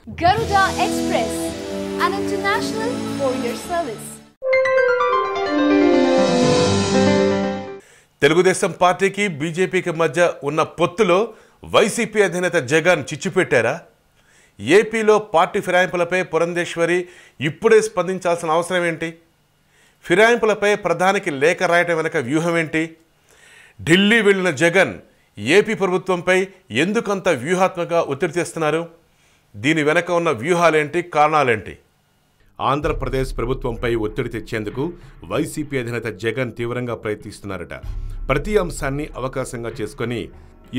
Garuda Express, an international courier service. Telugu Desam పార్టీకి బీజేపీకి మధ్య ఉన్న పొత్తులో వైసీపీ అధినేత జగన్ చిచ్చు పెట్టారా? ఏపీలో పార్టీ ఫిరాయింపులపై పురంధేశ్వరి ఇప్పుడే స్పందించాల్సిన అవసరం ఏంటి? ఫిరాయింపులపై ప్రధానికి లేఖ రాయటం వెనక వ్యూహం ఏంటి? ఢిల్లీ వెళ్లిన జగన్ ఏపీ ప్రభుత్వంపై ఎందుకంత వ్యూహాత్మకంగా ఒత్తిడి తెస్తున్నారు? దీని వెనక ఉన్న వ్యూహాలేంటి, కారణాలేంటి? ఆంధ్రప్రదేశ్ ప్రభుత్వంపై ఒత్తిడి తెచ్చేందుకు వైసీపీ అధినేత జగన్ తీవ్రంగా ప్రయత్నిస్తున్నారట. ప్రతి అంశాన్ని అవకాశంగా చేసుకుని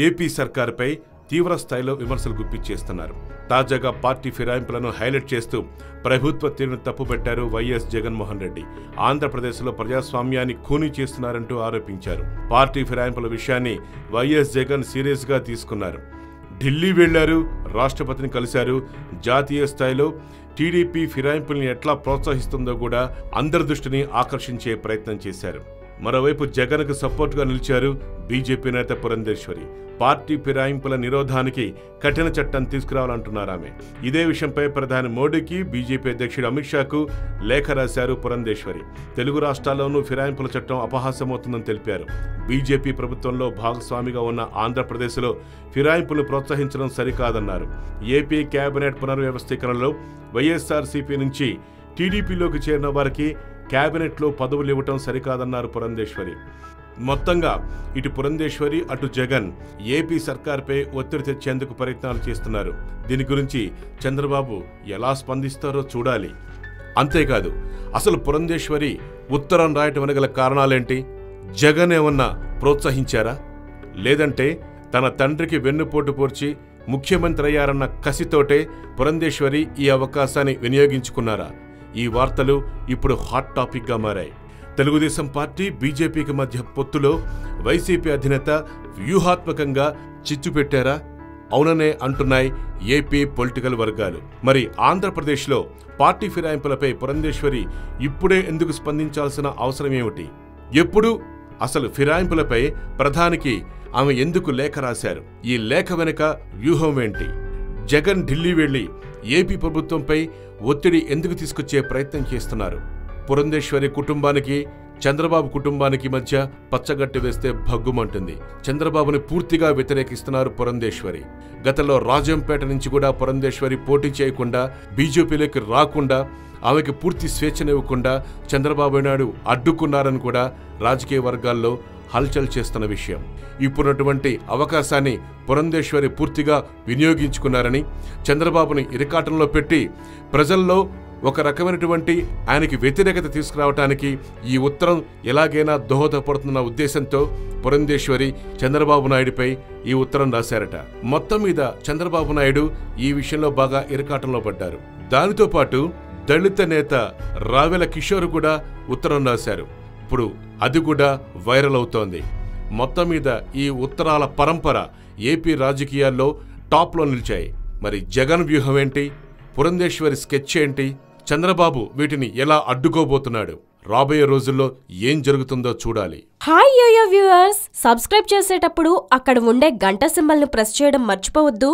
ఏపీ సర్కారుపై తీవ్ర స్థాయిలో విమర్శలు గుప్పించేస్తున్నారు. తాజాగా పార్టీ ఫిరాయింపులను హైలైట్ చేస్తూ ప్రభుత్వ తీరును తప్పుపెట్టారు వైఎస్ జగన్మోహన్ రెడ్డి. ఆంధ్రప్రదేశ్లో ప్రజాస్వామ్యాన్ని ఖూనీ చేస్తున్నారంటూ ఆరోపించారు. పార్టీ ఫిరాయింపుల విషయాన్ని వైఎస్ జగన్ సీరియస్గా తీసుకున్నారు. ఢిల్లీ వెళ్లారు, రాష్ట్రపతిని కలిశారు. జాతీయ స్థాయిలో టీడీపీ ఫిరాయింపుల్ని ఎట్లా ప్రోత్సహిస్తుందో కూడా అందరి దృష్టిని ఆకర్షించే ప్రయత్నం చేశారు. మరోవైపు జగన్కు సపోర్టుగా నిలిచారు బీజేపీ నేత పురంధేశ్వరి. పార్టీ ఫిరాయింపుల నిరోధానికి కఠిన చట్టం తీసుకురావాలంటున్నారు ఆమె. ఇదే విషయంపై ప్రధాని మోడీకి, బీజేపీ అధ్యక్షుడు అమిత్ షాకు లేఖ రాశారు పురంధేశ్వరి. తెలుగు రాష్ట్రాల్లోనూ ఫిరాయింపుల చట్టం అపహాస్యమవుతుందని తెలిపారు. బీజేపీ ప్రభుత్వంలో భాగస్వామిగా ఉన్న ఆంధ్రప్రదేశ్లో ఫిరాయింపులు ప్రోత్సహించడం సరికాదన్నారు. ఏపీ కేబినెట్ పునర్వ్యవస్థీకరణలో వైఎస్ఆర్సీపీ నుంచి టీడీపీలోకి చేరిన వారికి కేబినెట్లో పదవులు ఇవ్వటం సరికాదన్నారు పురంధేశ్వరి. మొత్తంగా ఇటు పురంధేశ్వరి, అటు జగన్ ఏపీ సర్కార్పై ఒత్తిడి తెచ్చేందుకు ప్రయత్నాలు చేస్తున్నారు. దీని గురించి చంద్రబాబు ఎలా స్పందిస్తారో చూడాలి. అంతేకాదు, అసలు పురంధేశ్వరి ఉత్తరం రాయటం వెనగల కారణాలేంటి? జగన్ ఏమన్నా ప్రోత్సహించారా? లేదంటే తన తండ్రికి వెన్నుపోటు పోర్చి ముఖ్యమంత్రి అయ్యారన్న కసితోటే పురంధేశ్వరి ఈ అవకాశాన్ని వినియోగించుకున్నారా? ఈ వార్తలు ఇప్పుడు హాట్ టాపిక్గా మారాయి. తెలుగుదేశం పార్టీ బీజేపీకి మధ్య పొత్తులో వైసీపీ అధినేత వ్యూహాత్మకంగా చిచ్చు పెట్టారా? అవుననే అంటున్నాయి ఏపీ పొలిటికల్ వర్గాలు. మరి ఆంధ్రప్రదేశ్లో పార్టీ ఫిరాయింపులపై పురంధేశ్వరి ఇప్పుడే ఎందుకు స్పందించాల్సిన అవసరం ఏమిటి? ఎప్పుడు అసలు ఫిరాయింపులపై ప్రధానికి ఆమె ఎందుకు లేఖ రాశారు? ఈ లేఖ వెనుక వ్యూహం ఏంటి? జగన్ ఢిల్లీ వెళ్లి ఏపీ ప్రభుత్వంపై ఒత్తిడి ఎందుకు తీసుకొచ్చే ప్రయత్నం చేస్తున్నారు? పురంధేశ్వరి కుటుంబానికి, చంద్రబాబు కుటుంబానికి మధ్య పచ్చగట్టి వేస్తే భగ్గుమంటుంది. చంద్రబాబుని పూర్తిగా వ్యతిరేకిస్తున్నారు పురంధేశ్వరి. గతంలో రాజంపేట నుంచి కూడా పురంధేశ్వరి పోటీ చేయకుండా, బీజేపీలోకి రాకుండా, ఆమెకి పూర్తి స్వేచ్ఛనివ్వకుండా చంద్రబాబు నాయుడు అడ్డుకున్నారని కూడా రాజకీయ వర్గాల్లో హల్చల్ చేస్తున్న విషయం. ఇప్పుడున్నటువంటి అవకాశాన్ని పురంధేశ్వరి పూర్తిగా వినియోగించుకున్నారని, చంద్రబాబుని ఇరకాటంలో పెట్టి ప్రజల్లో ఒక రకమైనటువంటి ఆయనకి వ్యతిరేకత తీసుకురావటానికి ఈ ఉత్తరం ఎలాగైనా దోహదపడుతున్న ఉద్దేశంతో పురంధేశ్వరి చంద్రబాబు నాయుడిపై ఈ ఉత్తరం రాశారట. మొత్తం మీద చంద్రబాబు నాయుడు ఈ విషయంలో బాగా ఇరకాటంలో పడ్డారు. దానితో పాటు దళిత నేత రావెల కిషోర్ కూడా ఉత్తరం రాశారు. ఇప్పుడు అది కూడా వైరల్ అవుతోంది. మొత్తం మీద ఈ ఉత్తరాల పరంపర ఏపీ రాజకీయాల్లో టాప్లో నిలిచాయి. మరి జగన్ వ్యూహం ఏంటి? పురంధేశ్వరి స్కెచ్ ఏంటి? చంద్రబాబు వీటిని ఎలా అడ్డుకోబోతున్నాడు? రాబోయే రోజుల్లో ఏం జరుగుతుందో చూడాలి. హాయ్ యోయో వ్యూవర్స్, సబ్స్క్రైబ్ చేసేటప్పుడు అక్కడ ఉండే గంట సింబల్ ను ప్రెస్ చేయడం మర్చిపోవద్దు.